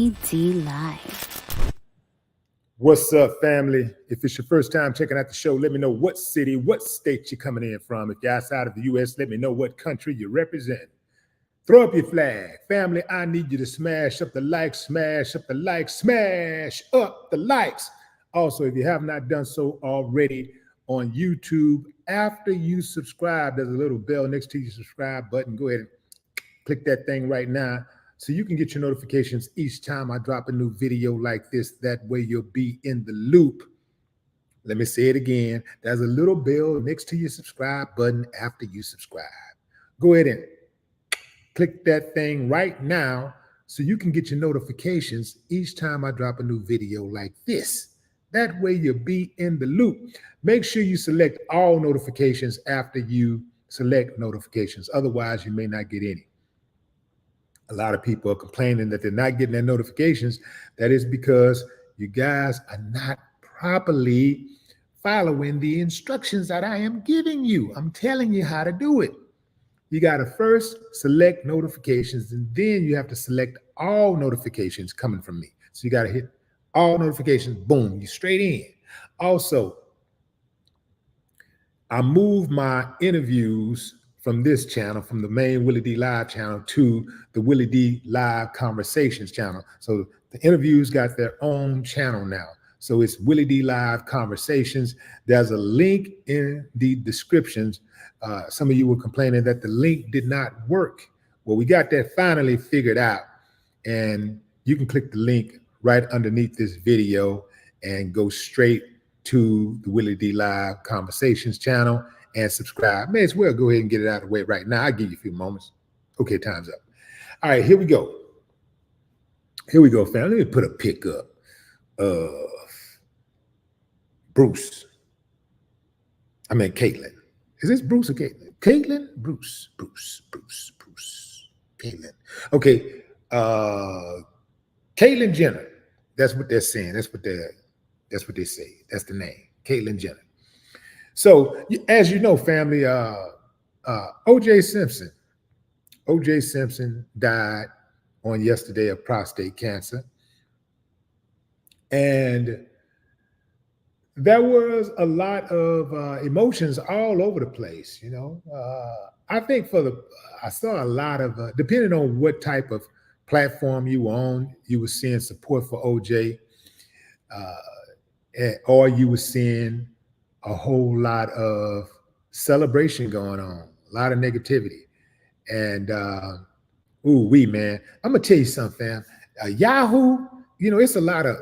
Willie D Live. What's up, family? If it's your first time checking out the show, let me know what city, what state you're coming in from. If you're outside of the U.S., let me know what country you represent. Throw up your flag. Family, I need you to smash up the likes, smash up the likes, smash up the likes. Also, if you have not done so already on YouTube, after you subscribe, there's a little bell next to your subscribe button. Go ahead and click that thing right now so you can get your notifications each time I drop a new video like this. That way you'll be in the loop. Let me say it again. There's a little bell next to your subscribe button after you subscribe. Go ahead and click that thing right now so you can get your notifications each time I drop a new video like this. That way you'll be in the loop. Make sure you select all notifications after you select notifications. Otherwise, you may not get any. A lot of people are complaining that they're not getting their notifications. That is because you guys are not properly following the instructions that I am giving you. I'm telling you how to do it. You got to first select notifications, and then you have to select all notifications coming from me. So you got to hit all notifications, boom, you straight in. Also, I moved my interviews from this channel, from the main Willie D Live channel to the Willie D Live Conversations channel. So the interviews got their own channel now. So it's Willie D Live Conversations. There's a link in the descriptions. Some of you were complaining that the link did not work. Well, we got that finally figured out, and you can click the link right underneath this video and go straight to the Willie D Live Conversations channel and subscribe. May as well go ahead and get it out of the way right now. I'll give you a few moments. Okay, time's up. All right, here we go. Here we go, family. Let me put a pic up of Bruce. I mean, Caitlyn. Is this Bruce or Caitlyn? Caitlyn? Bruce. Caitlyn. Okay. Caitlyn Jenner. That's what they're saying. That's what they say. That's the name. Caitlyn Jenner. So, as you know, family, O.J. Simpson. O.J. Simpson died on yesterday of prostate cancer. And there was a lot of emotions all over the place, you know. I think I saw a lot of, depending on what type of platform you were on, you were seeing support for OJ, or you were seeing a whole lot of celebration going on, a lot of negativity. And, man, I'm going to tell you something, fam. Yahoo, you know, it's a lot of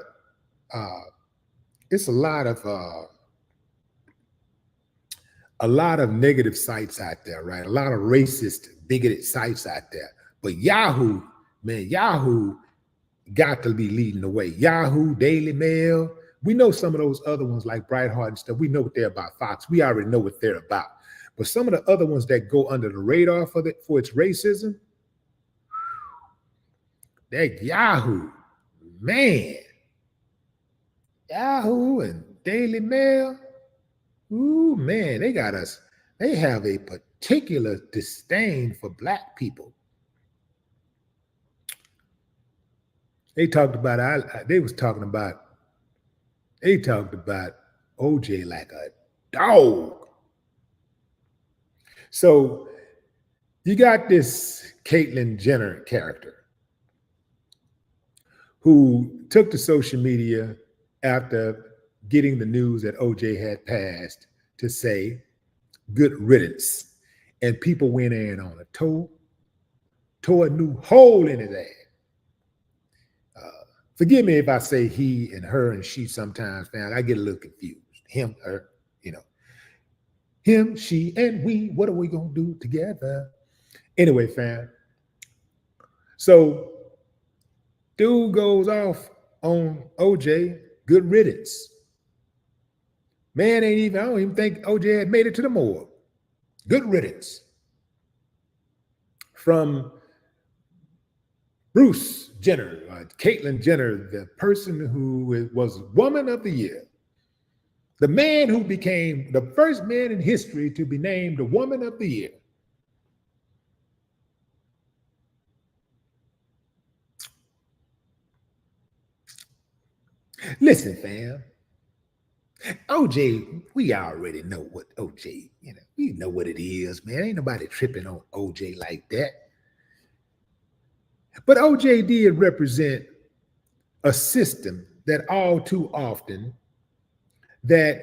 negative sites out there, right? A lot of racist, bigoted sites out there. But Yahoo, man, Yahoo got to be leading the way. Yahoo, Daily Mail. We know some of those other ones like Brightheart and stuff. We know what they're about. Fox, we already know what they're about. But some of the other ones that go under the radar for its racism, that Yahoo, man. Yahoo and Daily Mail, ooh, man, they got us. They have a particular disdain for Black people. They talked about OJ like a dog. So you got this Caitlyn Jenner character who took to social media after getting the news that OJ had passed to say good riddance. And people went in on it, tore a new hole in his ass. Forgive me if I say he and her and she sometimes, man. I get a little confused. Him, her, you know. Him, she, and we. What are we going to do together? Anyway, fam. So, dude goes off on OJ. Good riddance. Man I don't even think OJ had made it to the morgue. Good riddance. From Bruce Jenner, Caitlyn Jenner, the person who was Woman of the Year. The man who became the first man in history to be named the Woman of the Year. Listen, fam. OJ, we already know what OJ, we know what it is, man. Ain't nobody tripping on OJ like that. But OJ did represent a system that all too often that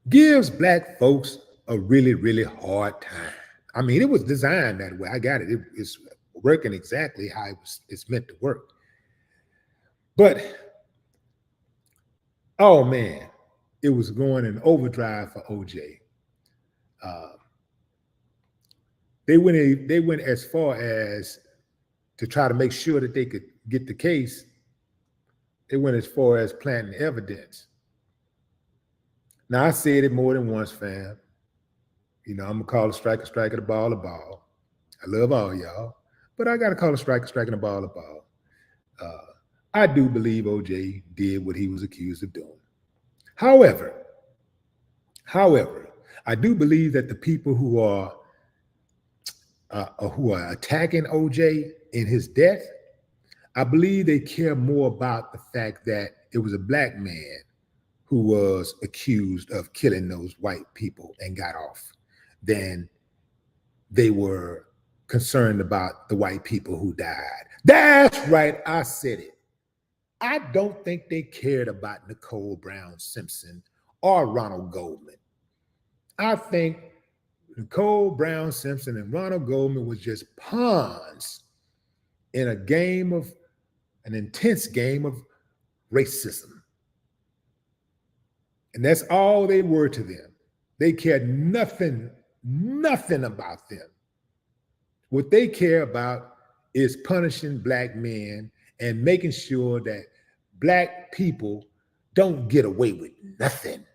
gives black folks a really, really hard time. I mean, it was designed that way. I got it. It's working exactly how it's meant to work. But, oh man, it was going in overdrive for OJ. They went as far as to try to make sure that they could get the case. They went as far as planting evidence. Now, I said it more than once, fam. I'm going to call a striker, the ball, a ball. I love all y'all, but I got to call a striker, the ball, a ball. I do believe OJ did what he was accused of doing. However, I do believe that the people who are attacking OJ in his death, I believe they care more about the fact that it was a black man who was accused of killing those white people and got off than they were concerned about the white people who died. That's right, I said it. I don't think they cared about Nicole Brown Simpson or Ronald Goldman. I think Nicole Brown Simpson and Ronald Goldman was just pawns in an intense game of racism. And that's all they were to them. They cared nothing about them. What they care about is punishing black men and making sure that black people don't get away with nothing.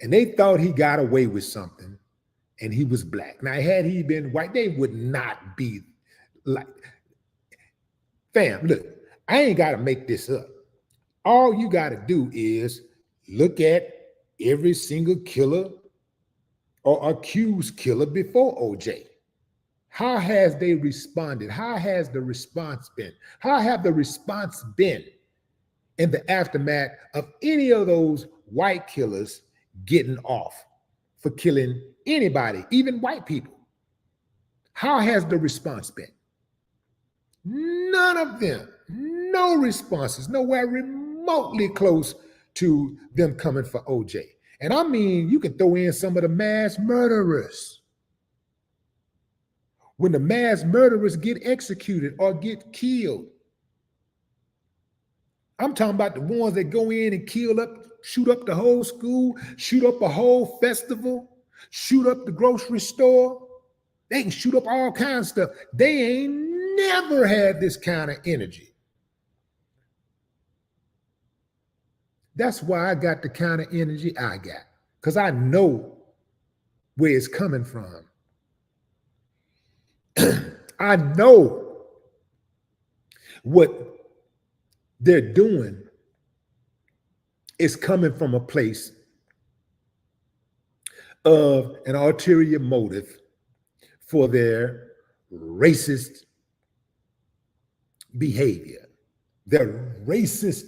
And they thought he got away with something, and he was black. Now, had he been white, they would not be like, fam, look, I ain't got to make this up. All you got to do is look at every single killer or accused killer before OJ. How has they responded? How has the response been? How have the response been in the aftermath of any of those white killers getting off for killing anybody, even white people? How has the response been? None of them. No responses, nowhere remotely close to them coming for OJ. And I mean, you can throw in some of the mass murderers. When the mass murderers get executed or get killed, I'm talking about the ones that go in and shoot up the whole school, shoot up a whole festival, shoot up the grocery store. They can shoot up all kinds of stuff. They ain't never had this kind of energy. That's why I got the kind of energy I got, because I know where it's coming from. I know what they're doing is coming from a place of an ulterior motive for their racist behavior, their racist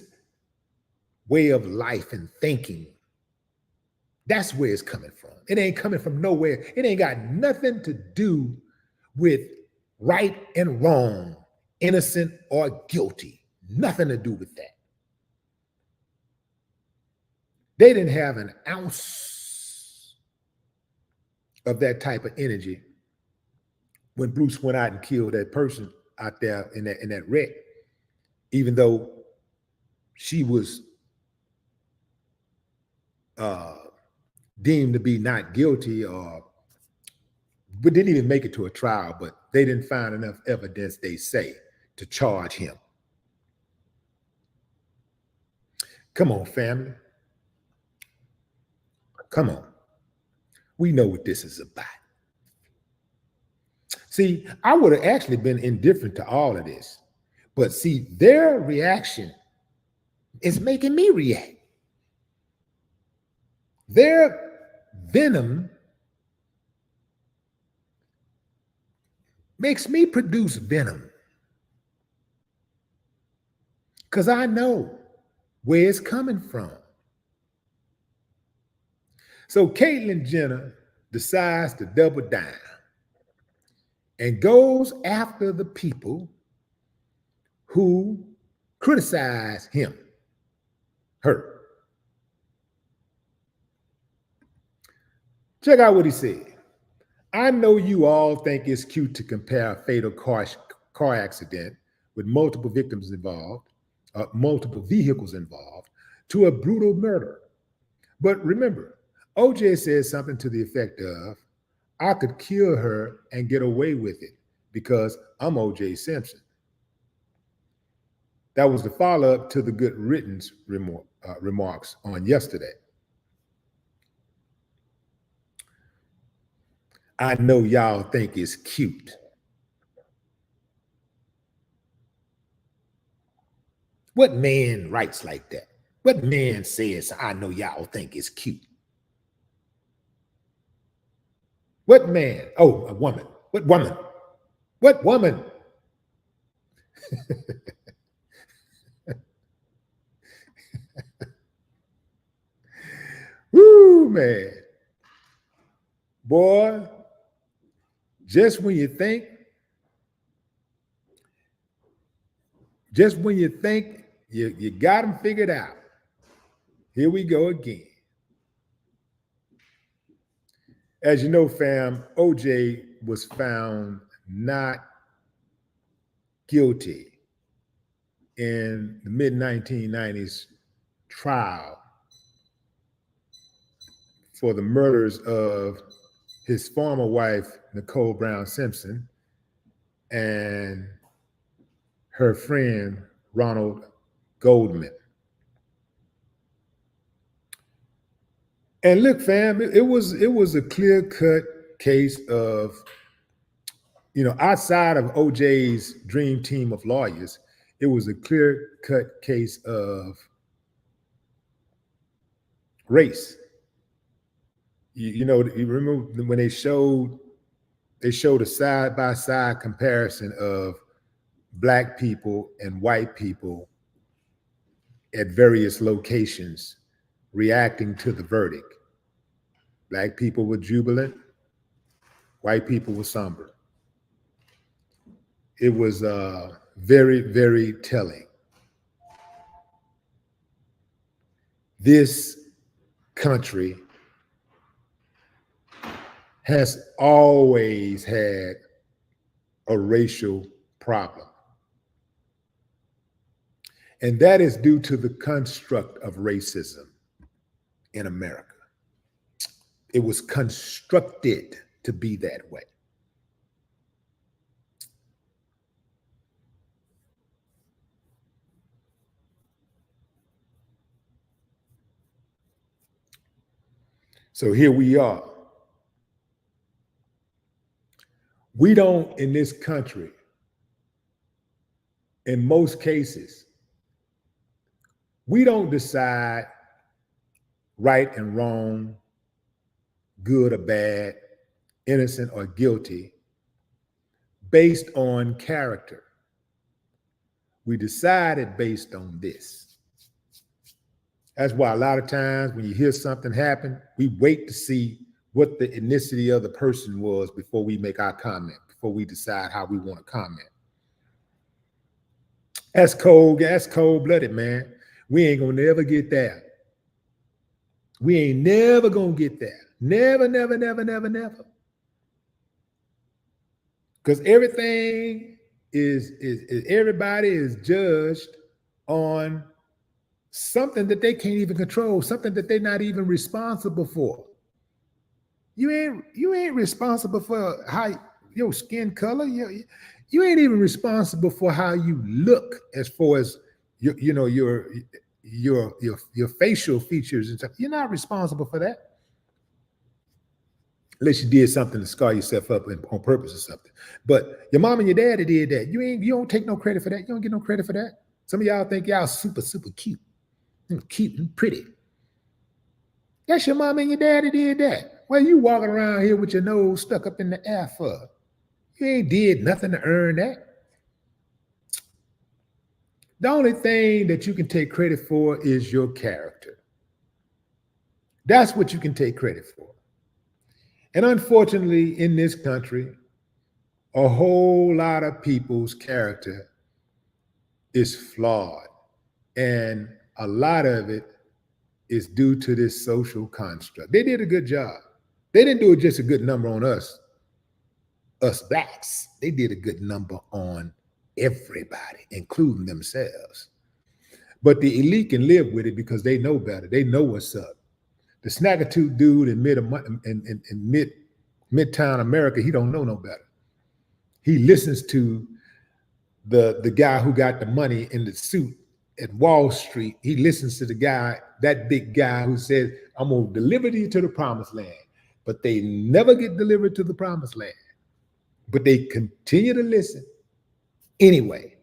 way of life and thinking. That's where it's coming from. It ain't coming from nowhere. It ain't got nothing to do with right and wrong, innocent or guilty. Nothing to do with that. They didn't have an ounce of that type of energy when Bruce went out and killed that person out there in that wreck, even though she was deemed to be not guilty, but didn't even make it to a trial, but they didn't find enough evidence, they say, to charge him. Come on, family. Come on. We know what this is about. See, I would have actually been indifferent to all of this, but see, their reaction is making me react. Their venom makes me produce venom. because I know where it's coming from. So Caitlyn Jenner decides to double down and goes after the people who criticize her. Check out what he said. I know you all think it's cute to compare a fatal car accident with multiple victims involved, multiple vehicles involved, to a brutal murder. But remember, OJ said something to the effect of, I could kill her and get away with it because I'm OJ Simpson. That was the follow-up to the good riddance remarks on yesterday. I know y'all think it's cute. What man writes like that? What man says, I know y'all think it's cute? What man? Oh, a woman. What woman? What woman? Woo, man. Boy, just when you think you got them figured out, here we go again. As you know, fam, OJ was found not guilty in the mid-1990s trial for the murders of his former wife, Nicole Brown Simpson, and her friend, Ronald Goldman. And look, fam, it was a clear-cut case of, outside of OJ's dream team of lawyers, it was a clear-cut case of race. You remember when they showed a side-by-side comparison of Black people and white people at various locations reacting to the verdict. Black people were jubilant, white people were somber. It was very, very telling. This country has always had a racial problem. And that is due to the construct of racism in America. It was constructed to be that way. So here we are. We don't, in this country, in most cases, we don't decide right and wrong, good or bad, innocent or guilty, based on character. We decide it based on this. That's why a lot of times when you hear something happen, we wait to see what the ethnicity of the person was before we make our comment, before we decide how we want to comment. That's cold-blooded, man. We ain't gonna never get there. We ain't never gonna get there. Never, never, never, never, never. Because everybody is judged on something that they can't even control, something that they're not even responsible for. You ain't responsible for how your skin color. You ain't even responsible for how you look, as far as your facial features and stuff. You're not responsible for that, unless you did something to scar yourself up on purpose or something. But your mom and your daddy did that. You don't take no credit for that. You don't get no credit for that. Some of y'all think y'all super, super cute. Cute and pretty. That's your mom and your daddy did that. Well, you walking around here with your nose stuck up in the air for? You ain't did nothing to earn that. The only thing that you can take credit for is your character. That's what you can take credit for. And unfortunately, in this country, a whole lot of people's character is flawed. And a lot of it is due to this social construct. They did a good job. They didn't do just a good number on us blacks. They did a good number on everybody, including themselves. But the elite can live with it because they know better. They know what's up. The snaggletooth dude in midtown America, he don't know no better. He listens to the guy who got the money in the suit at Wall Street. He listens to the guy, that big guy who says, I'm going to deliver you to the promised land. But they never get delivered to the promised land. But they continue to listen anyway.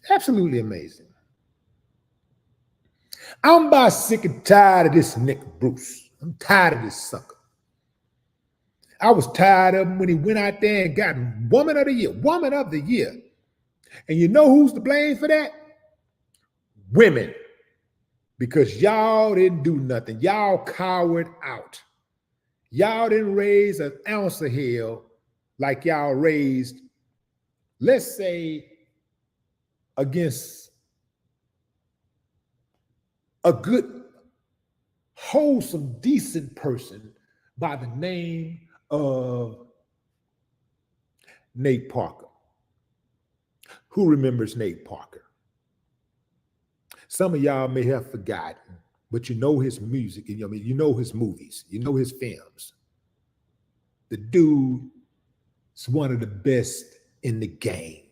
Absolutely amazing. I'm about sick and tired of this Nick Bruce. I'm tired of this sucker. I was tired of him when he went out there and got Woman of the Year. And you know who's to blame for that? Women. Because y'all didn't do nothing. Y'all cowered out. Y'all didn't raise an ounce of hell like y'all raised, let's say, against a good, wholesome, decent person by the name of Nate Parker. Who remembers Nate Parker? Some of y'all may have forgotten, but you know his music, and you know his movies, you know his films. The dude is one of the best in the game,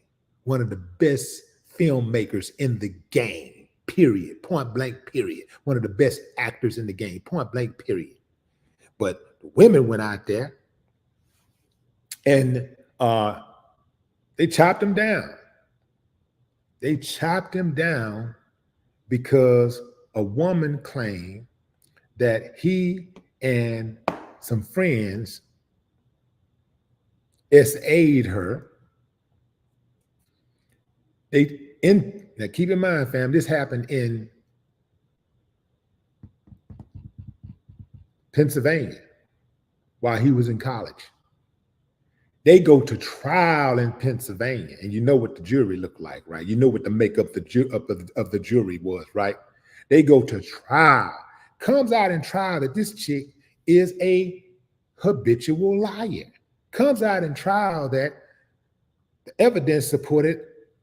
one of the best filmmakers in the game, period, point blank, period. One of the best actors in the game, point blank, period. But the women went out there and they chopped him down. They chopped him down because a woman claimed that he and some friends SA'd her. Now keep in mind, fam, this happened in Pennsylvania while he was in college. They go to trial in Pennsylvania, and you know what the jury looked like, right? You know what the makeup of the jury was, right? They go to trial. Comes out in trial that this chick is a habitual liar. Comes out in trial that the evidence supported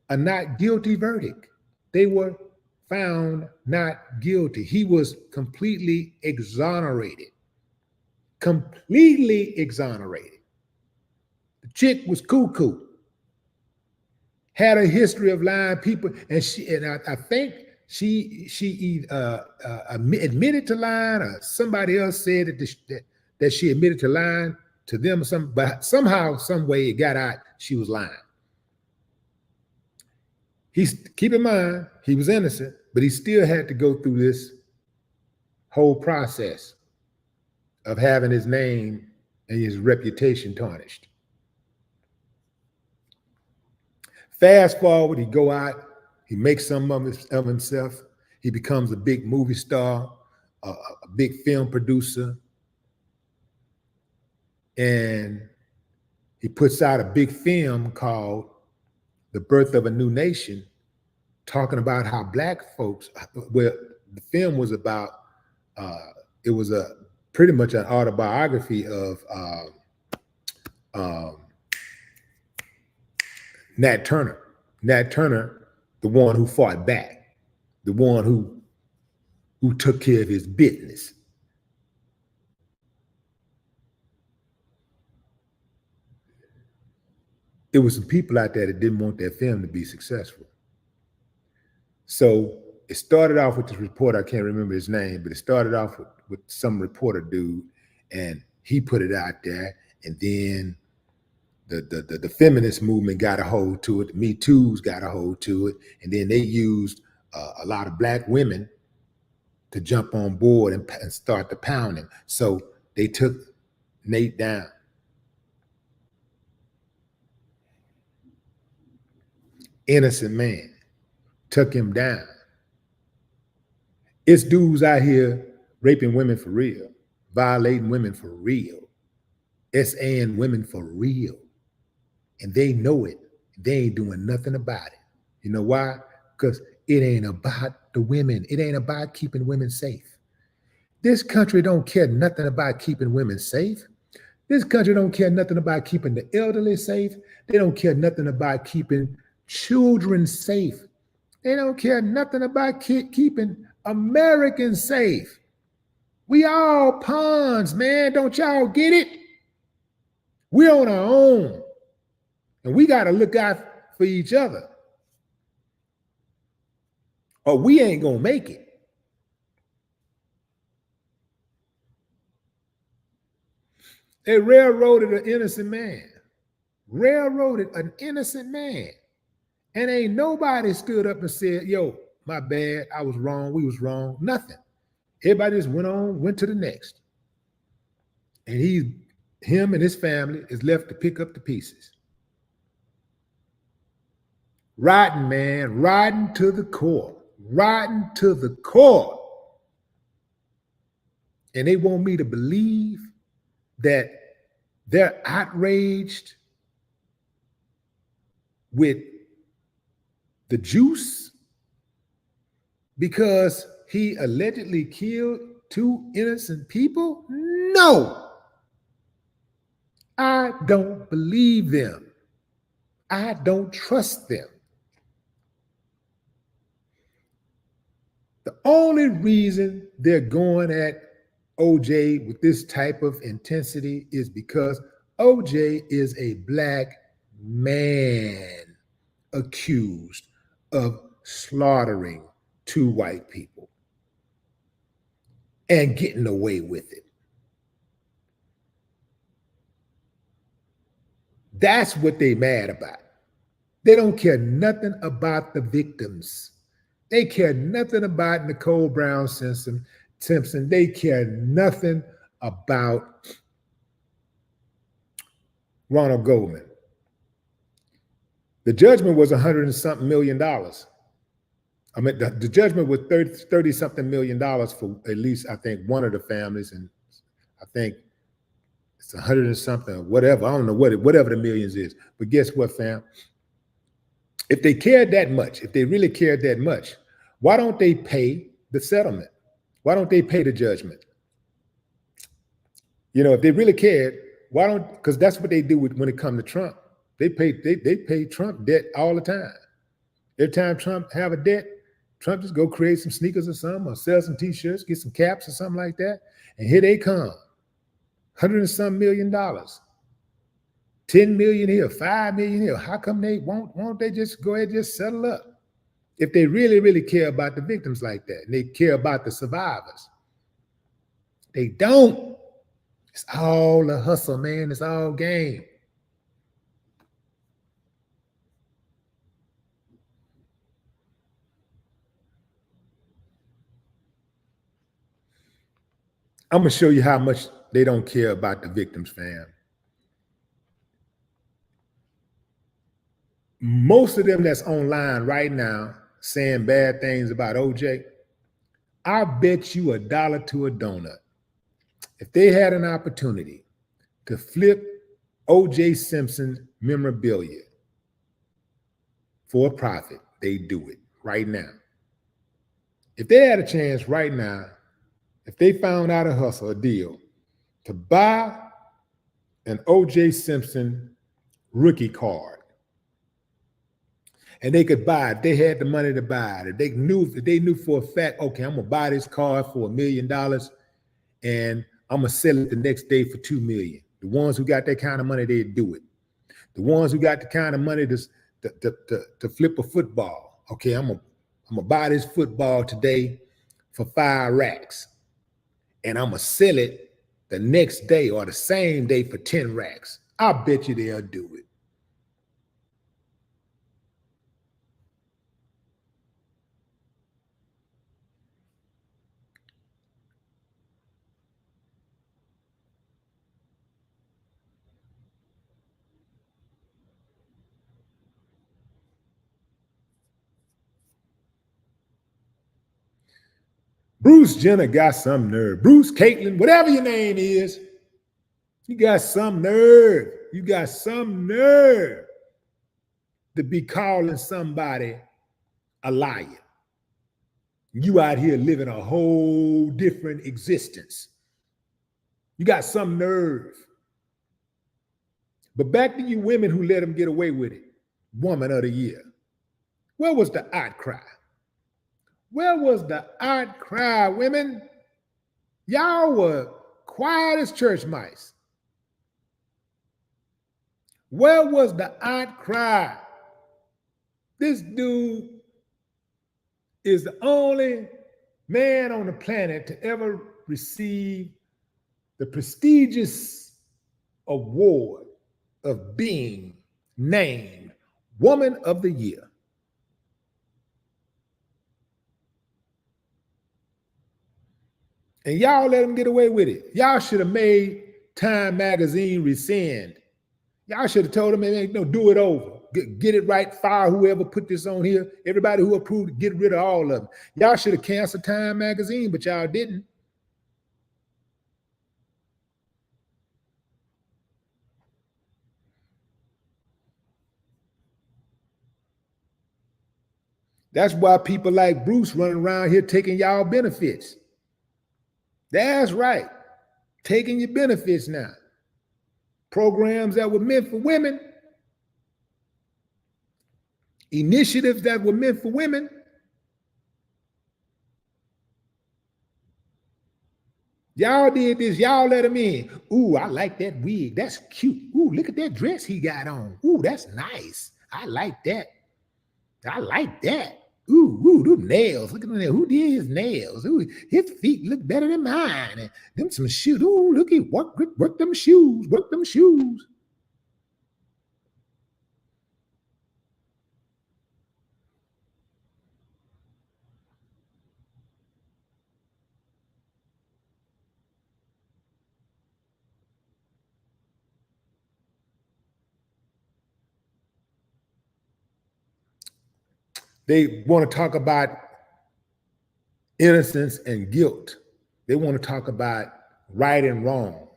a not guilty verdict. They were found not guilty. He was completely exonerated. Completely exonerated. The chick was cuckoo. Had a history of lying people, and I think she admitted to lying, or somebody else said that she admitted to lying to them, but somehow, some way, it got out she was lying. Keep in mind, he was innocent, but he still had to go through this whole process of having his name and his reputation tarnished. Fast forward, he go out, he makes some of himself. He becomes a big movie star, a big film producer, and he puts out a big film called The Birth of a New Nation, talking about how black folks, well, the film was about, it was pretty much an autobiography of Nat Turner. Nat Turner, the one who fought back, the one who took care of his business. There was some people out there that didn't want their film to be successful. So it started off with this reporter, I can't remember his name, but it started off with some reporter dude, and he put it out there, and then the feminist movement got a hold to it, the Me Too's got a hold to it, and then they used a lot of black women to jump on board and start the pounding. So they took Nate down. Innocent man. took him down. It's dudes out here raping women for real, violating women for real, SAing women for real. And they know it. They ain't doing nothing about it. You know why? Because it ain't about the women. It ain't about keeping women safe. This country don't care nothing about keeping women safe. This country don't care nothing about keeping the elderly safe. They don't care nothing about keeping children safe. They don't care nothing about keeping Americans safe. We all pawns, man. Don't y'all get it? We're on our own. And we got to look out for each other. Or we ain't going to make it. They railroaded an innocent man. Railroaded an innocent man. And ain't nobody stood up and said, yo, my bad, I was wrong, we was wrong, nothing. Everybody just went on, went to the next. And him and his family is left to pick up the pieces. Riding, man, riding to the core, riding to the core. And they want me to believe that they're outraged with the juice because he allegedly killed 2 innocent people? No, I don't believe them. I don't trust them. The only reason they're going at OJ with this type of intensity is because OJ is a black man accused of slaughtering 2 white people and getting away with it. That's what they mad about. They don't care nothing about the victims. They care nothing about Nicole Brown Simpson. They care nothing about Ronald Goldman. The judgment was $100 and something million. I mean, the judgment was 30 something million for at least, I think, one of the families. And I think it's 100 and something, or whatever. I don't know whatever the millions is. But guess what, fam? If they cared that much, if they really cared that much, why don't they pay the settlement? Why don't they pay the judgment? You know, if they really cared, why don't, because that's what they do when it comes to Trump. They pay Trump debt all the time. Every time Trump have a debt, Trump just go create some sneakers or something, or sell some t-shirts, get some caps or something like that. And here they come. $100 and some million. 10 million here, 5 million here. How come they won't they just go ahead and just settle up? If they really, really care about the victims like that, and they care about the survivors. They don't. It's all a hustle, man. It's all game. I'm going to show you how much they don't care about the victims, fam. Most of them that's online right now saying bad things about OJ, I bet you $1 to a donut. If they had an opportunity to flip OJ Simpson memorabilia for a profit, they do it right now. If they had a chance right now, if they found out a hustle, a deal to buy an OJ Simpson rookie card, and they could buy it, they had the money to buy it. They knew for a fact, okay, I'm gonna buy this card for $1 million, and I'm gonna sell it the next day for $2 million. The ones who got that kind of money, they'd do it. The ones who got the kind of money to flip a football, okay, I'm gonna buy this football today for 5 racks, and I'm gonna sell it the next day or the same day for 10 racks. I bet you they'll do it. Bruce Jenner got some nerve. Bruce, Caitlyn, whatever your name is, you got some nerve. You got some nerve to be calling somebody a liar. You out here living a whole different existence. You got some nerve. But back to you women who let them get away with it. Woman of the year. Where was the outcry? Where was the outcry, women? Y'all were quiet as church mice. Where was the outcry? This dude is the only man on the planet to ever receive the prestigious award of being named Woman of the Year. And y'all let him get away with it. Y'all should have made Time Magazine rescind. Y'all should have told him, no, do it over. Get it right, fire whoever put this on here. Everybody who approved it, get rid of all of them. Y'all should have canceled Time Magazine, but y'all didn't. That's why people like Bruce running around here taking y'all benefits. That's right. Taking your benefits now. Programs that were meant for women. Initiatives that were meant for women. Y'all did this. Y'all let him in. Ooh, I like that wig. That's cute. Ooh, look at that dress he got on. Ooh, that's nice. I like that. I like that. Ooh, them nails. Look at them nails. Who did his nails? Ooh, his feet look better than mine. And them some shoes. Ooh, look at work them shoes. Work them shoes. They want to talk about innocence and guilt. They want to talk about right and wrong.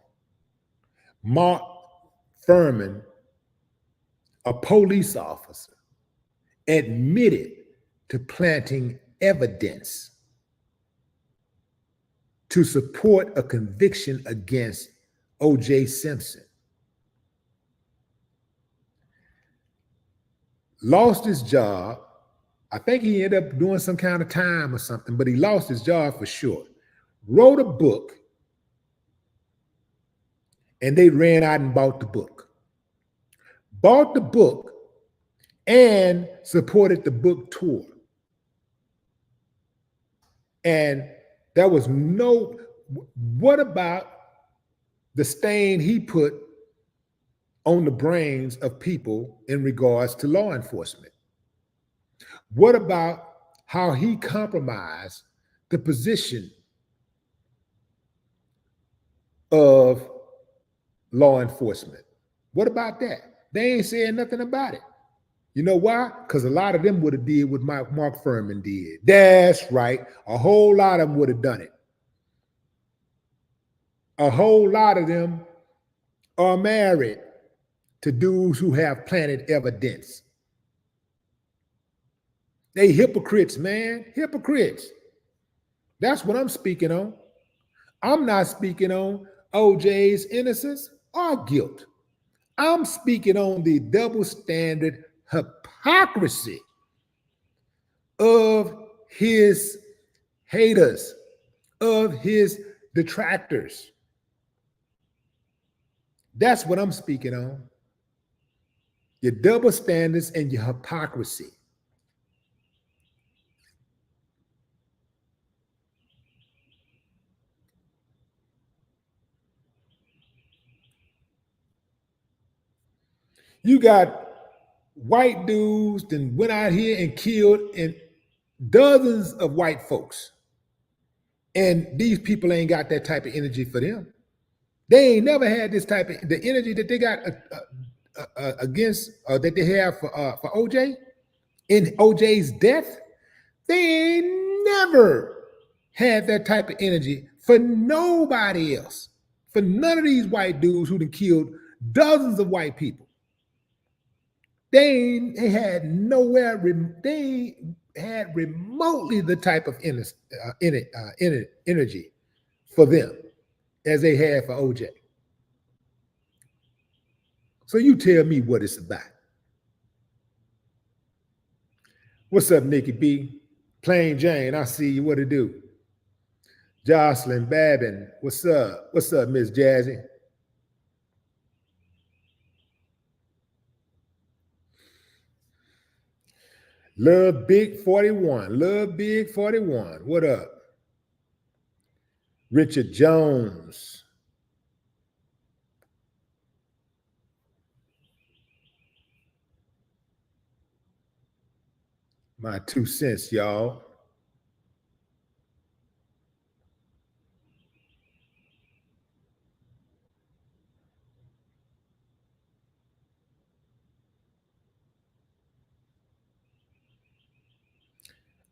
Mark Furman, a police officer, admitted to planting evidence to support a conviction against O.J. Simpson. Lost his job. I think he ended up doing some kind of time or something, but he lost his job for sure. Wrote a book, and they ran out and bought the book. Bought the book and supported the book tour. And there was no, what about the stain he put on the brains of people in regards to law enforcement? What about how he compromised the position of law enforcement? What about that? They ain't saying nothing about it. You know why? Because a lot of them would have did what Mark Furman did. That's right. A whole lot of them would have done it. A whole lot of them are married to dudes who have planted evidence. They hypocrites, man. Hypocrites. That's what I'm speaking on. I'm not speaking on OJ's innocence or guilt. I'm speaking on the double standard hypocrisy of his haters, of his detractors. That's what I'm speaking on. Your double standards and your hypocrisy. You got white dudes that went out here and killed dozens of white folks. And these people ain't got that type of energy for them. They ain't never had this type of, the energy that they got against, that they have for OJ, in OJ's death. They ain't never had that type of energy for nobody else, for none of these white dudes who done killed dozens of white people. They had nowhere, they had remotely the type of energy for them as they had for OJ. So you tell me what it's about. What's up, Nikki B? Plain Jane, I see you. What it do? Jocelyn Babin, what's up? What's up, Miss Jazzy? Love Big 41. Love Big 41. What up? Richard Jones. My 2 cents, y'all.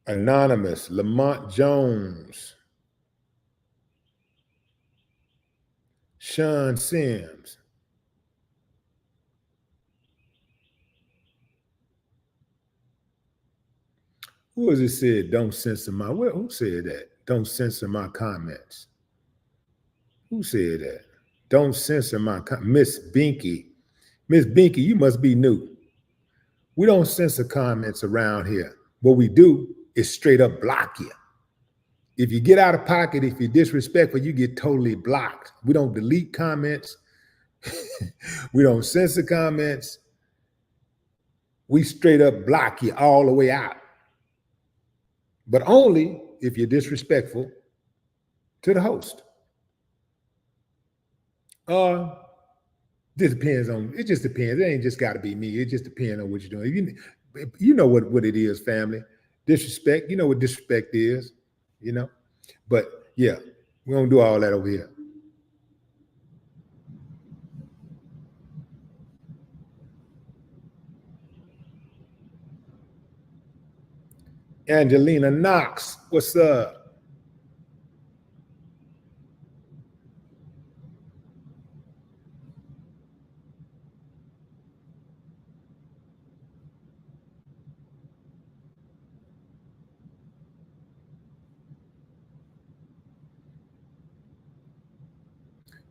Anonymous, Lamont Jones. Sean Sims. Who was it said, don't censor my, who said that? Don't censor my comments. Who said that? Don't censor my comments. Miss Binky. Miss Binky, you must be new. We don't censor comments around here. What we do is straight up block you. If you get out of pocket, if you're disrespectful, you get totally blocked. We don't delete comments. We don't censor comments. We straight up block you all the way out. But only if you're disrespectful to the host. This depends on, it just depends. It ain't just got to be me. It just depends on what you're doing. You know what it is, family. Disrespect, you know what disrespect is, you know. But yeah, we don't do all that over here. Angelina Knox, what's up?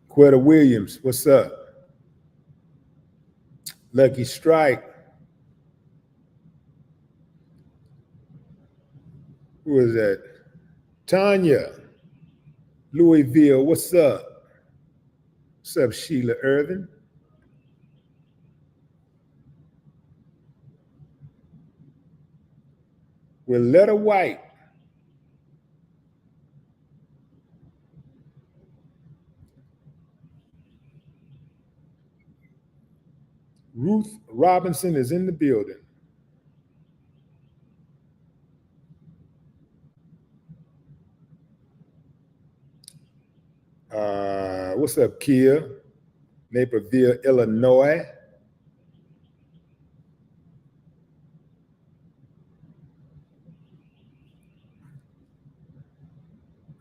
Quetta Williams, what's up? Lucky Strike. Who is that? Tanya. Louisville, what's up? What's up, Sheila Irvin? Willetta White. Ruth Robinson is in the building. What's up, Kia? Naperville, Illinois.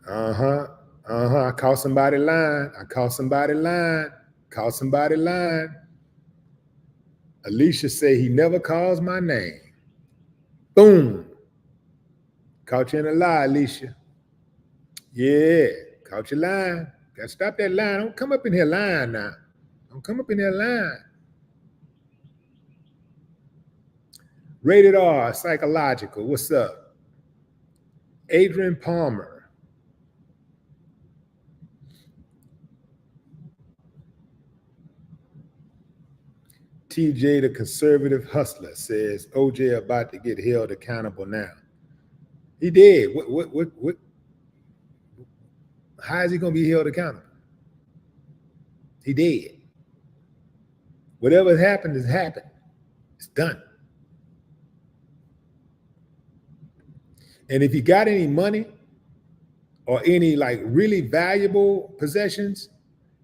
I caught somebody lying. Caught somebody lying. Alicia say he never calls my name. Boom. Caught you in a lie, Alicia. Yeah, caught you lying. Gotta stop that lying. Don't come up in here lying now. Don't come up in here lying. Rated R, Psychological. What's up? Adrian Palmer. TJ, the conservative hustler, says OJ about to get held accountable now. He did. What? How is he going to be held accountable? He did. Whatever happened has happened. It's done. And if you got any money or any like really valuable possessions,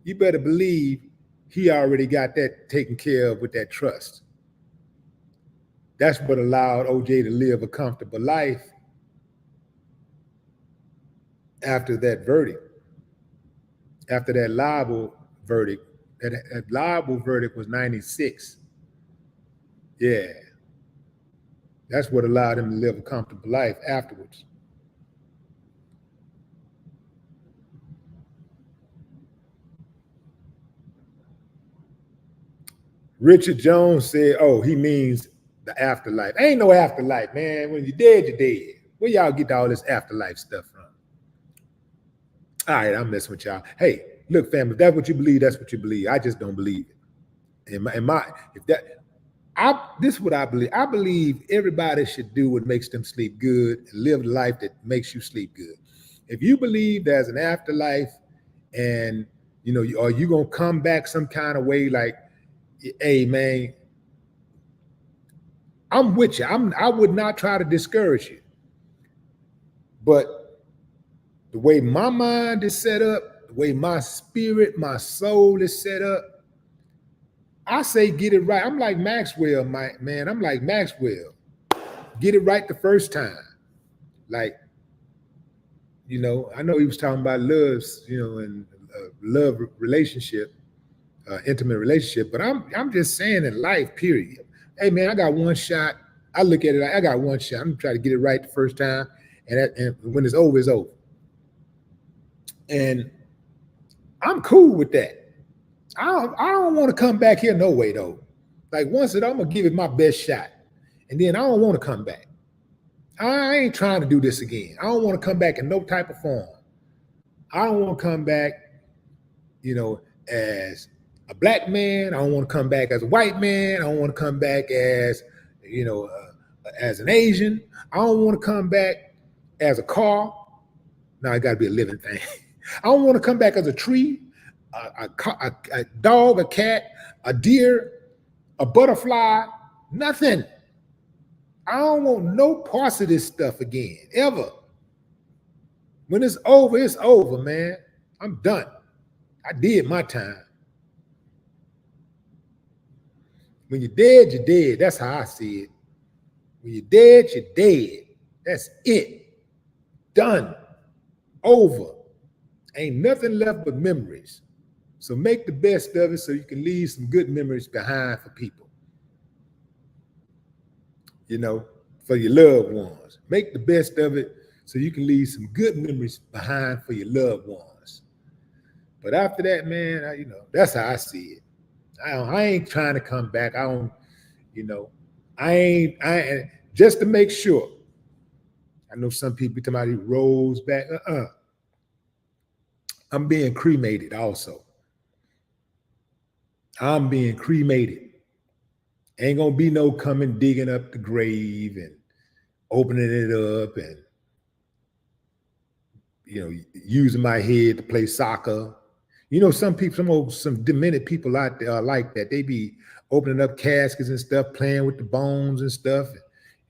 you better believe he already got that taken care of with that trust. That's what allowed OJ to live a comfortable life. after that verdict, after that libel verdict. That libel verdict was 96. Yeah. That's what allowed him to live a comfortable life afterwards. Richard Jones said, oh, he means the afterlife. Ain't no afterlife, man. When you're dead, you're dead. Where y'all get all this afterlife stuff from? All right, I'm messing with y'all. Hey, look, fam, if that's what you believe, that's what you believe. I just don't believe it. This is what I believe. I believe everybody should do what makes them sleep good and live the life that makes you sleep good. If you believe there's an afterlife and, you know, are you going to come back some kind of way like, hey, man, I'm with you. I would not try to discourage you. But the way my mind is set up, the way my spirit, my soul is set up, I say get it right. I'm like Maxwell, man. I'm like Maxwell. Get it right the first time. Like, you know, I know he was talking about loves, you know, and love relationship, intimate relationship, but I'm just saying in life, period. Hey, man, I got one shot. I look at it like I got one shot. I'm trying to get it right the first time, and when it's over, it's over. And I'm cool with that. I don't want to come back here no way though. Like once I'm gonna give it my best shot, and then I don't want to come back. I ain't trying to do this again. I don't want to come back in no type of form. I don't want to come back, you know, as a black man. I don't want to come back as a white man. I don't want to come back as, you know, as an Asian. I don't want to come back as a car. No, it got to be a living thing. I don't want to come back as a tree, a dog, a cat, a deer, a butterfly, nothing. I don't want no parts of this stuff again, ever. When it's over, man. I'm done. I did my time. When you're dead, you're dead. That's how I see it. When you're dead, you're dead. That's it. Done. Over. Ain't nothing left but memories. So make the best of it so you can leave some good memories behind for people. You know, for your loved ones. Make the best of it so you can leave some good memories behind for your loved ones. But after that, man, you know, that's how I see it. I ain't trying to come back. I don't, you know, I just to make sure. I know some people talking about he rolls back. I'm being cremated also. I'm being cremated. Ain't gonna be no coming digging up the grave and opening it up and, you know, using my head to play soccer. You know, some people, some demented people out there are like that. They be opening up caskets and stuff, playing with the bones and stuff, you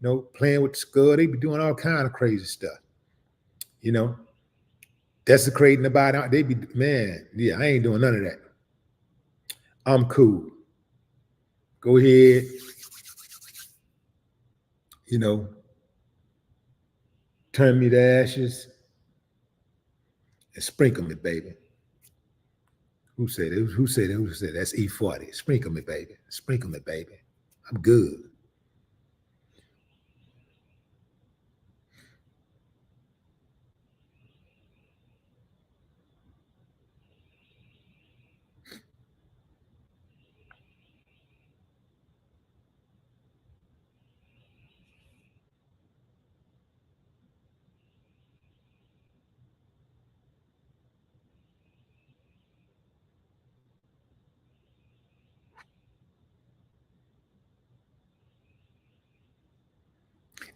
know, playing with the skull. They be doing all kind of crazy stuff, you know, desecrating the body. They be, man, yeah, I ain't doing none of that. I'm cool. Go ahead, you know, turn me to ashes and sprinkle me, baby. Who said it? Who said it? Who said it? That's E40. Sprinkle me, baby. Sprinkle me, baby. I'm good.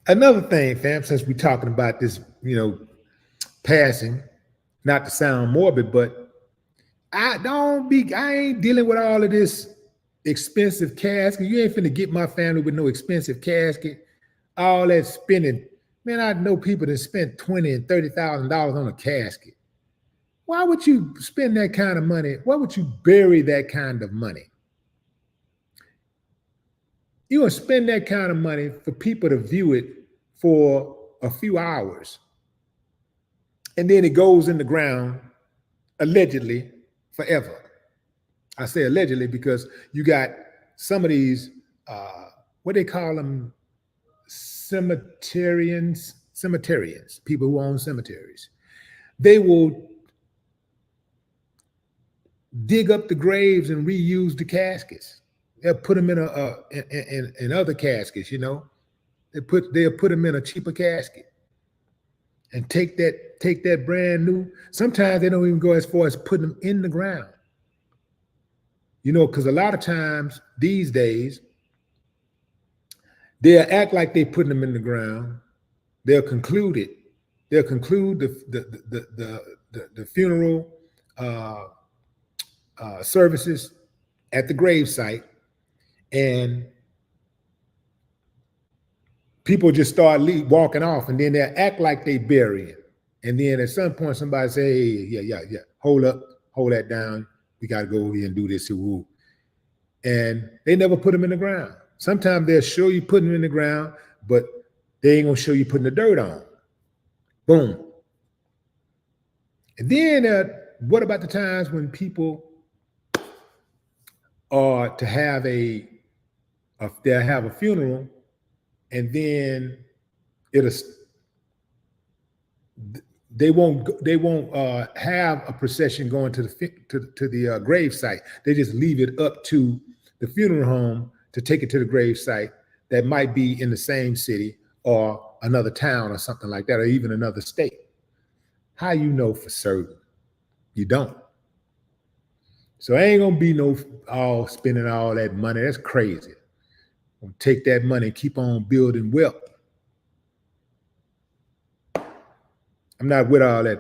Another thing, fam, since we're talking about this, you know, passing, not to sound morbid, but I ain't dealing with all of this expensive casket. You ain't finna get my family with no expensive casket. All that spending. Man, I know people that spent $20,000 and $30,000 on a casket. Why would you spend that kind of money? Why would you bury that kind of money? You're gonna spend that kind of money for people to view it for a few hours. and then it goes in the ground, allegedly, forever. I say allegedly because you got some of these, what they call them, cemeterians, people who own cemeteries. They will dig up the graves and reuse the caskets. They'll put them in in other caskets, you know. They'll put them in a cheaper casket and take that brand new. Sometimes they don't even go as far as putting them in the ground. You know, because a lot of times these days, they'll act like they're putting them in the ground. They'll conclude it. They'll conclude the funeral services at the gravesite, and people just start walking off, and then they'll act like they bury it. And then at some point, somebody say, hey, yeah, hold up, hold that down. We got to go over here and do this. And they never put them in the ground. Sometimes they'll show you putting them in the ground, but they ain't going to show you putting the dirt on. Boom. And then what about the times when people are to have they'll have a funeral, and then they won't have a procession going to the grave site. They just leave it up to the funeral home to take it to the grave site that might be in the same city or another town or something like that, or even another state. How you know for certain? You don't. So I ain't gonna be spending all that money. That's crazy. I'm gonna take that money and keep on building wealth. I'm not with all that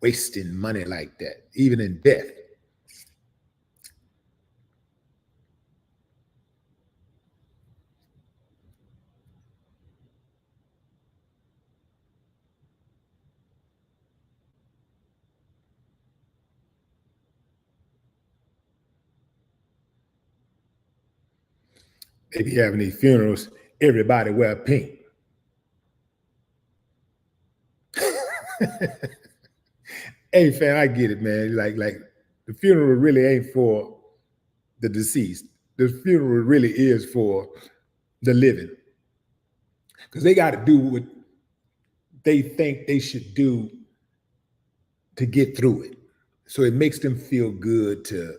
wasting money like that, even in death. If you have any funerals, everybody wear pink. Hey, fam, I get it, man. Like the funeral really ain't for the deceased. The funeral really is for the living, because they got to do what they think they should do to get through it. So it makes them feel good to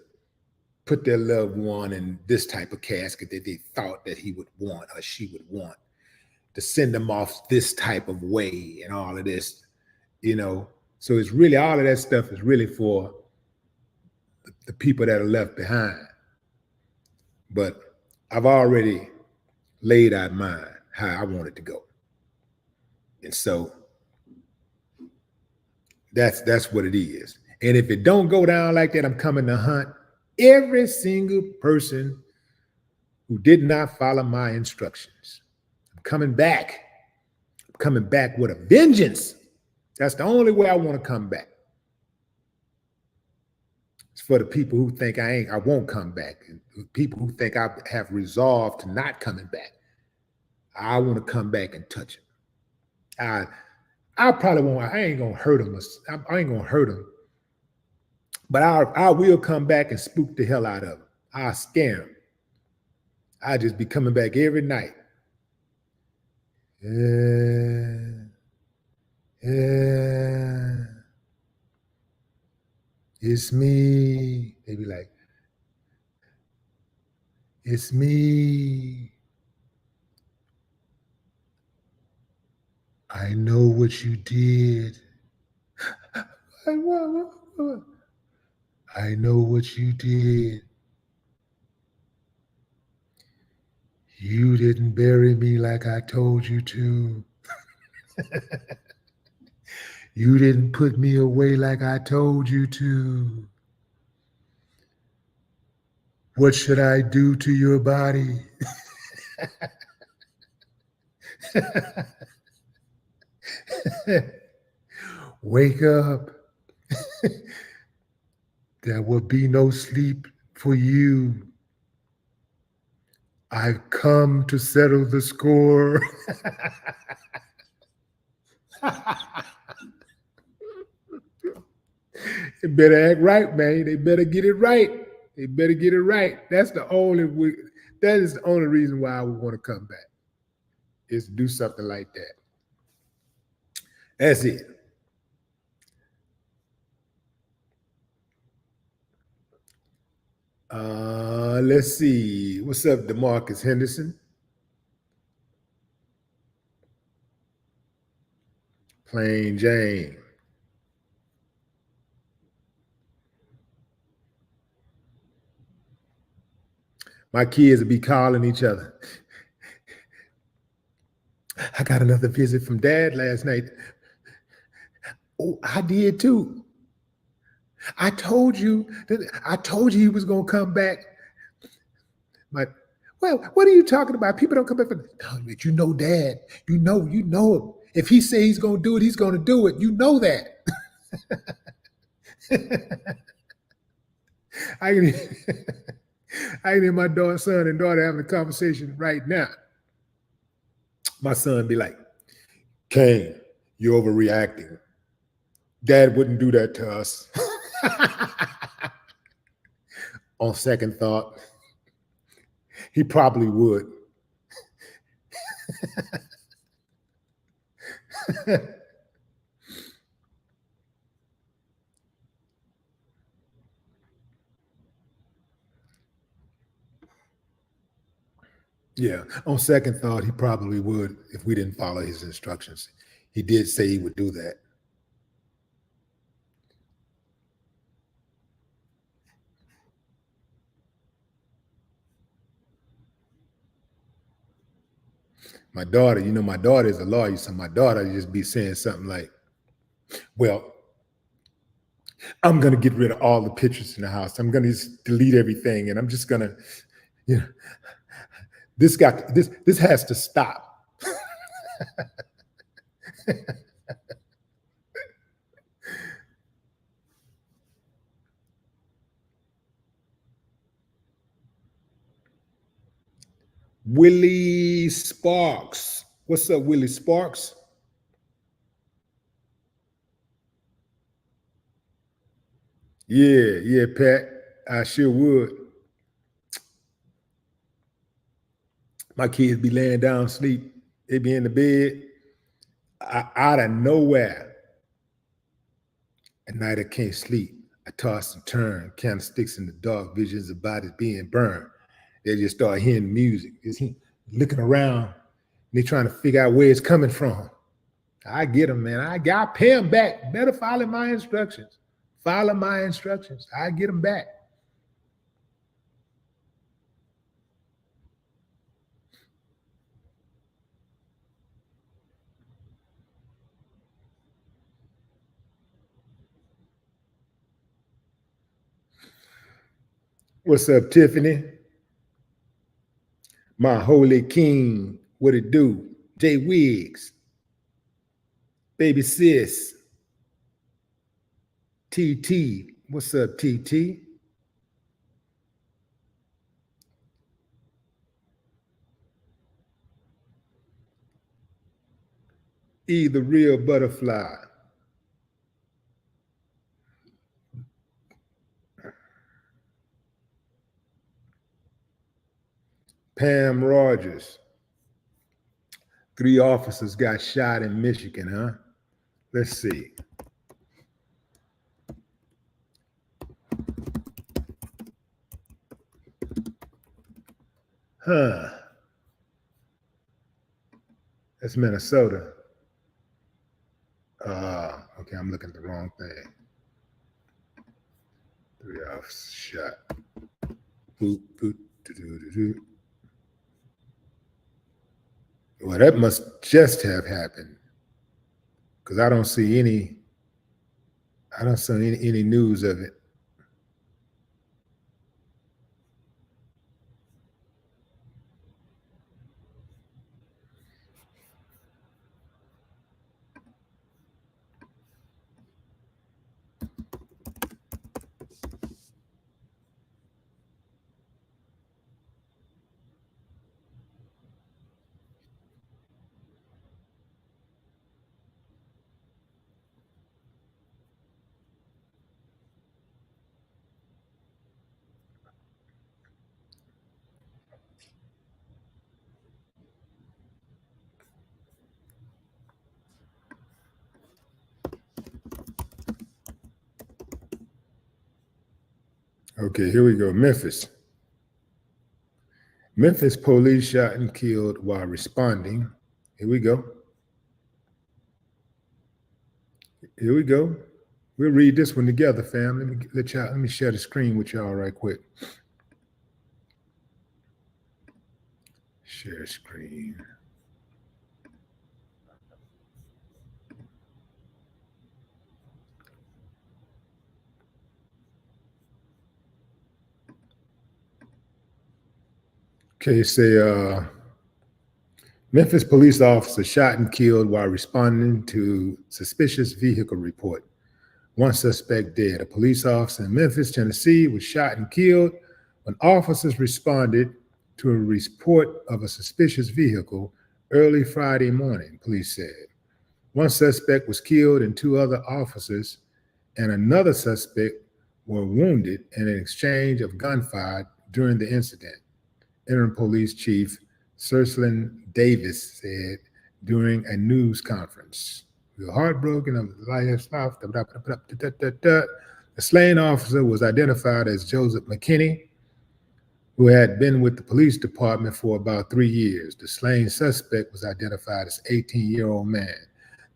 put their loved one in this type of casket that they thought that he would want or she would want, to send them off this type of way and all of this, you know. So it's really, all of that stuff is really for the people that are left behind. But I've already laid out mine, how I want it to go. And so that's what it is. And if it don't go down like that, I'm coming to hunt every single person who did not follow my instructions. I'm coming back. I'm coming back with a vengeance. That's the only way I want to come back. It's for the people who think I won't come back, and people who think I have resolved to not coming back. I want to come back and touch them. I probably won't. I ain't gonna hurt them. I ain't gonna hurt them. But I will come back and spook the hell out of them. I'll scare them. I'll just be coming back every night. It's me. They be like, it's me. I know what you did. I know what you did. You didn't bury me like I told you to. You didn't put me away like I told you to. What should I do to your body? Wake up. There will be no sleep for you. I've come to settle the score. They better act right, man. They better get it right. They better get it right. That is the only reason why I would want to come back, is to do something like that. That's it. Let's see. What's up, DeMarcus Henderson? Plain Jane. My kids will be calling each other. I got another visit from Dad last night. Oh, I did too. I told you he was gonna come back. Well, what are you talking about? People don't come back for no, but you know Dad. You know him. If he say he's gonna do it, he's gonna do it. You know that. I can hear my son and daughter having a conversation right now. My son be like, Kane, you're overreacting. Dad wouldn't do that to us. On second thought, he probably would. Yeah, on second thought, he probably would if we didn't follow his instructions. He did say he would do that. My daughter, my daughter is a lawyer, so my daughter just be saying something like, well, I'm going to get rid of all the pictures in the house. I'm going to just delete everything, and I'm just going to, this has to stop. Willie Sparks. What's up, Willie Sparks? Yeah, Pat. I sure would. My kids be laying down sleep. They be in the bed. Out of nowhere. At night I can't sleep. I toss and turn, candlesticks in the dark, visions of bodies being burned. They just start hearing music, just looking around. They trying to figure out where it's coming from. I get them, man. I pay them back. Better follow my instructions. Follow my instructions. I get them back. What's up, Tiffany? My holy king. What it do? Jay Wiggs. Baby sis. TT. What's up, TT? E, the real butterfly. Pam Rogers. 3 officers got shot in Michigan, huh? Let's see. Huh. That's Minnesota. Okay, I'm looking at the wrong thing. 3 officers shot. Boop, boop, doo-doo-doo-doo. Well, that must just have happened, because I don't see any news of it. Okay, here we go. Memphis. Memphis police shot and killed while responding. Here we go. Here we go. We'll read this one together, fam. Let me share the screen with y'all right quick. Share screen. Okay, say Memphis police officer shot and killed while responding to suspicious vehicle report. One suspect dead. A police officer in Memphis, Tennessee was shot and killed when officers responded to a report of a suspicious vehicle early Friday morning, police said. One suspect was killed and two other officers and another suspect were wounded in an exchange of gunfire during the incident. Interim Police Chief Cercelyn Davis said during a news conference. We were heartbroken of the life. The slain officer was identified as Joseph McKinney, who had been with the police department for about 3 years. The slain suspect was identified as 18-year-old man.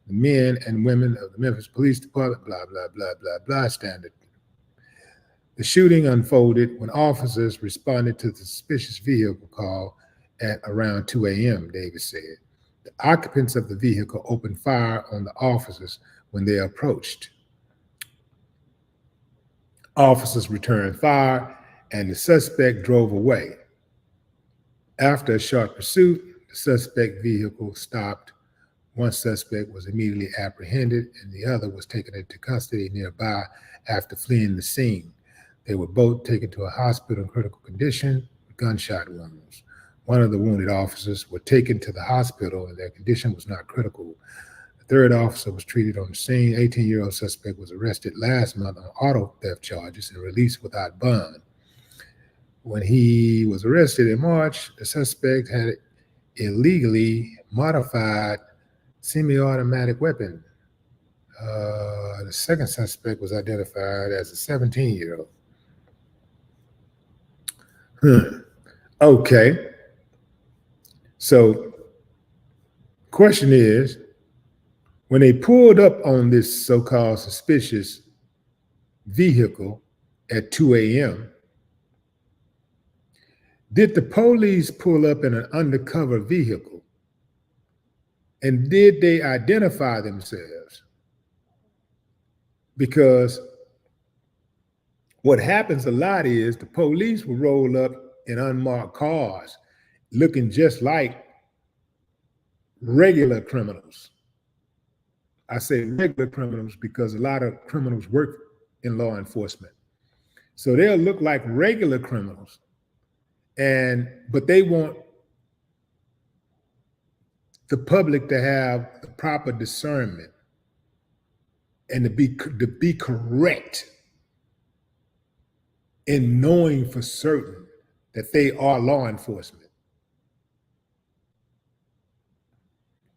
The men and women of the Memphis Police Department, blah, blah, blah, blah, blah, standard. The shooting unfolded when officers responded to the suspicious vehicle call at around 2 a.m., Davis said. The occupants of the vehicle opened fire on the officers when they approached. Officers returned fire and the suspect drove away. After a short pursuit, the suspect vehicle stopped. One suspect was immediately apprehended and the other was taken into custody nearby after fleeing the scene. They were both taken to a hospital in critical condition with gunshot wounds. One of the wounded officers were taken to the hospital and their condition was not critical. The third officer was treated on the scene. 18-year-old suspect was arrested last month on auto theft charges and released without bond. When he was arrested in March, the suspect had illegally modified semi-automatic weapon. The second suspect was identified as a 17-year-old. Okay. So, question is, when they pulled up on this so-called suspicious vehicle at 2 a.m., did the police pull up in an undercover vehicle? And did they identify themselves? Because what happens a lot is the police will roll up in unmarked cars looking just like regular criminals. I say regular criminals because a lot of criminals work in law enforcement. So they'll look like regular criminals, but they want the public to have the proper discernment and to be correct in knowing for certain that they are law enforcement.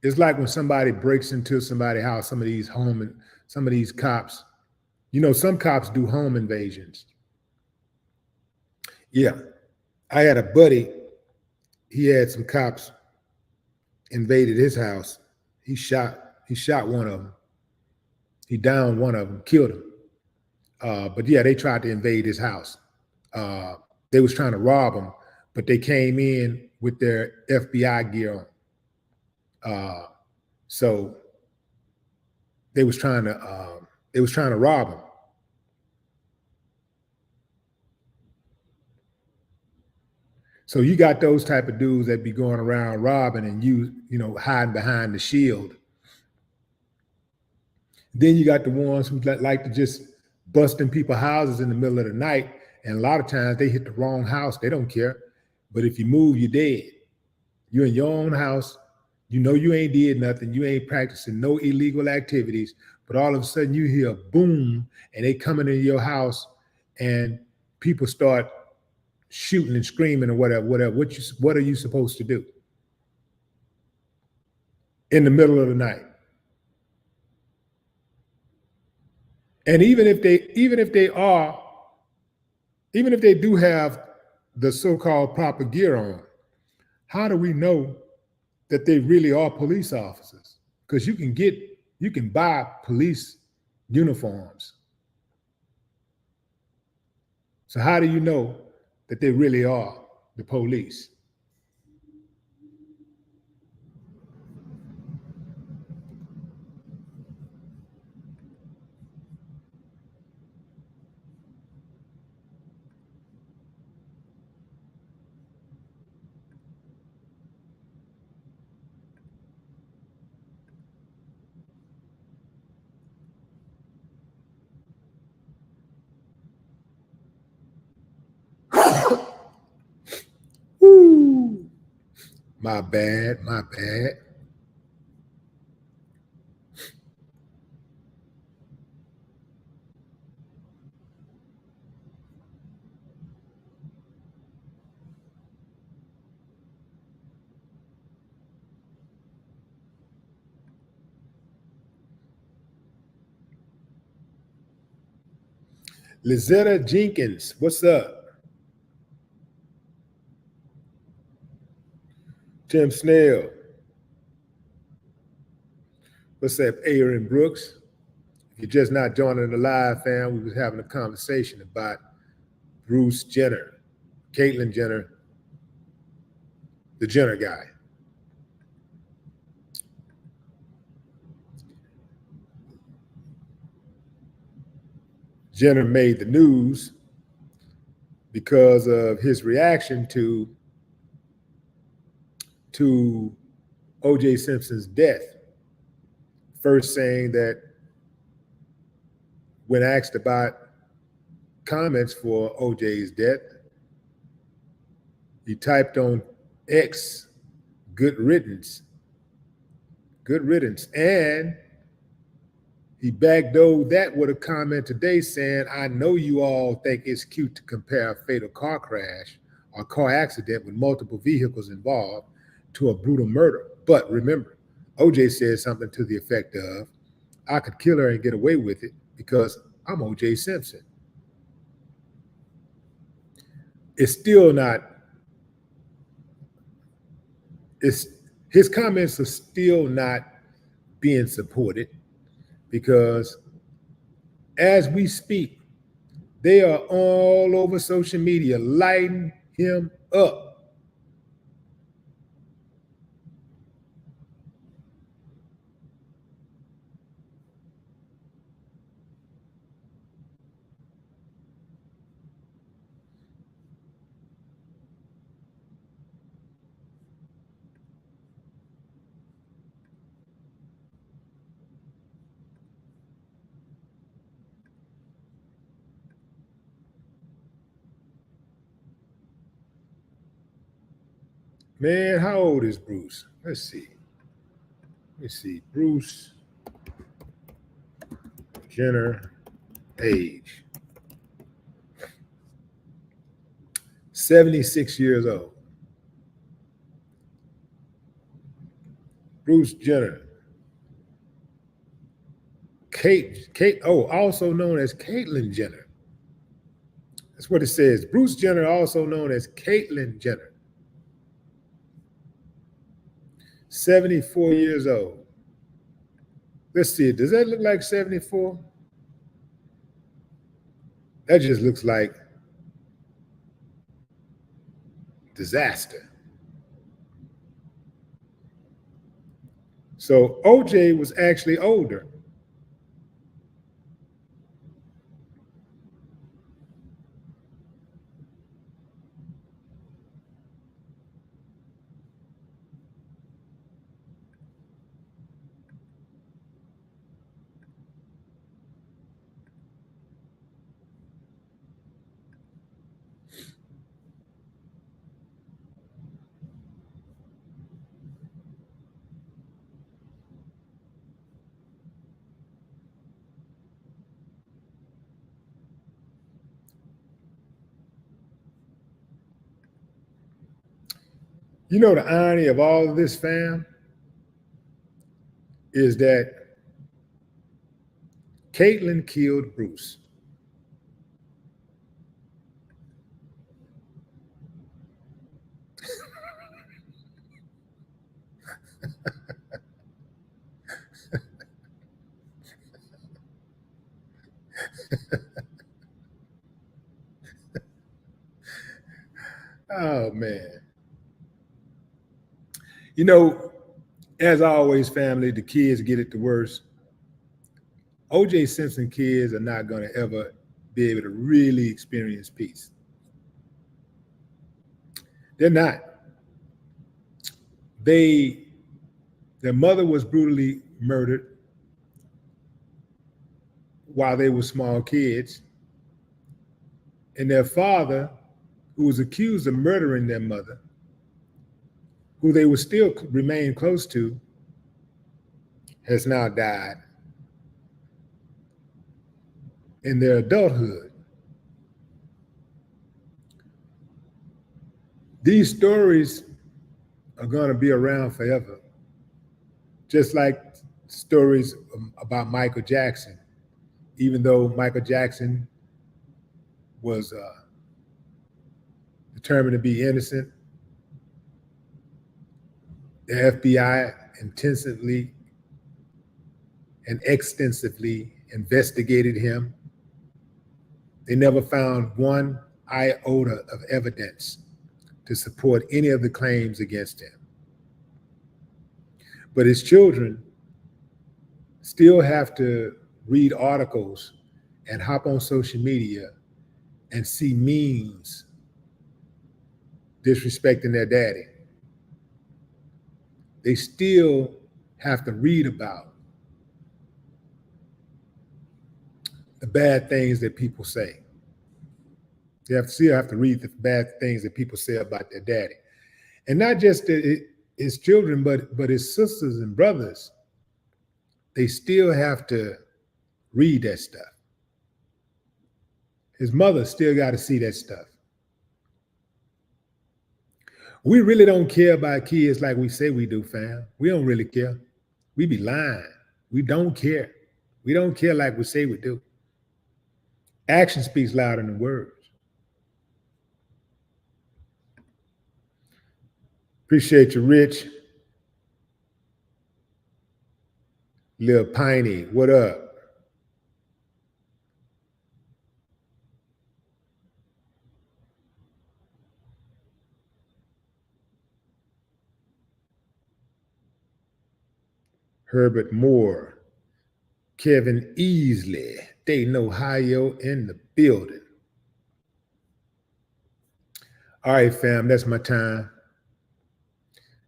It's like when somebody breaks into somebody's house, some of these cops, some cops do home invasions. Yeah, I had a buddy, he had some cops invaded his house. He shot one of them. He downed one of them, killed him. But yeah, they tried to invade his house. They was trying to rob him, but they came in with their FBI gear on. So they was trying to rob him. So you got those type of dudes that be going around robbing and hiding behind the shield. Then you got the ones who like to just bust in people's houses in the middle of the night. And a lot of times they hit the wrong house. They don't care. But if you move, you're dead. You're in your own house. You ain't did nothing. You ain't practicing no illegal activities. But all of a sudden you hear a boom and they coming into your house and people start shooting and screaming or whatever. What are you supposed to do in the middle of the night? And even if they are Even if they do have the so-called proper gear on, how do we know that they really are police officers? Because you can buy police uniforms. So how do you know that they really are the police? Woo! My bad, my bad. Lizetta Jenkins, what's up? Tim Snell, what's up? Aaron Brooks. If you're just not joining the live, fam, we was having a conversation about Bruce Jenner, Caitlyn Jenner, the Jenner guy. Jenner made the news because of his reaction to O.J. Simpson's death. First saying that when asked about comments for O.J.'s death, he typed on X, good riddance, and he backdoored that with a comment today saying, I know you all think it's cute to compare a fatal car crash or car accident with multiple vehicles involved to a brutal murder. But remember, OJ said something to the effect of, I could kill her and get away with it because I'm O.J. Simpson. It's still not, his comments are still not being supported because as we speak, they are all over social media lighting him up. Man, how old is Bruce? Let's see. Bruce Jenner age. 76 years old. Bruce Jenner. Also known as Caitlyn Jenner. That's what it says. Bruce Jenner, also known as Caitlyn Jenner. 74 years old. Let's see, does that look like 74? That just looks like disaster. So OJ was actually older. You know the irony of all of this, fam, is that Caitlyn killed Bruce. Oh, man. You know, as always, family, the kids get it the worst. O.J. Simpson kids are not going to ever be able to really experience peace. They're not. Their mother was brutally murdered while they were small kids. And their father, who was accused of murdering their mother, who they would still remain close to, has now died in their adulthood. These stories are going to be around forever, just like stories about Michael Jackson. Even though Michael Jackson was determined to be innocent, the FBI intensively and extensively investigated him. They never found one iota of evidence to support any of the claims against him. But his children still have to read articles and hop on social media and see memes disrespecting their daddy. They still have to read about the bad things that people say. They still have to read the bad things that people say about their daddy. And not just his children, but his sisters and brothers. They still have to read that stuff. His mother still got to see that stuff. We really don't care about kids like we say we do, fam. We don't really care. We be lying. We don't care. We don't care like we say we do. Action speaks louder than words. Appreciate you, Rich. Lil Piney, what up? Herbert Moore, Kevin Easley, Dayton, Ohio in the building. All right, fam, that's my time.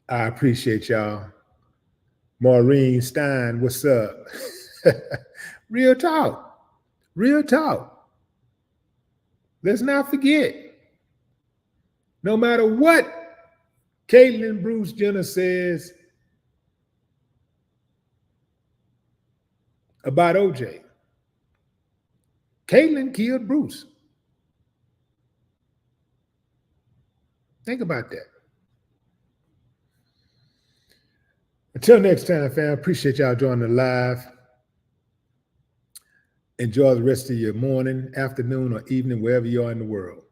I appreciate y'all. Maureen Stein, what's up? Real talk. Real talk. Let's not forget, no matter what Caitlyn Bruce Jenner says about OJ, Caitlyn killed Bruce. Think about that. Until next time, fam, appreciate y'all joining the live. Enjoy the rest of your morning, afternoon, or evening, wherever you are in the world.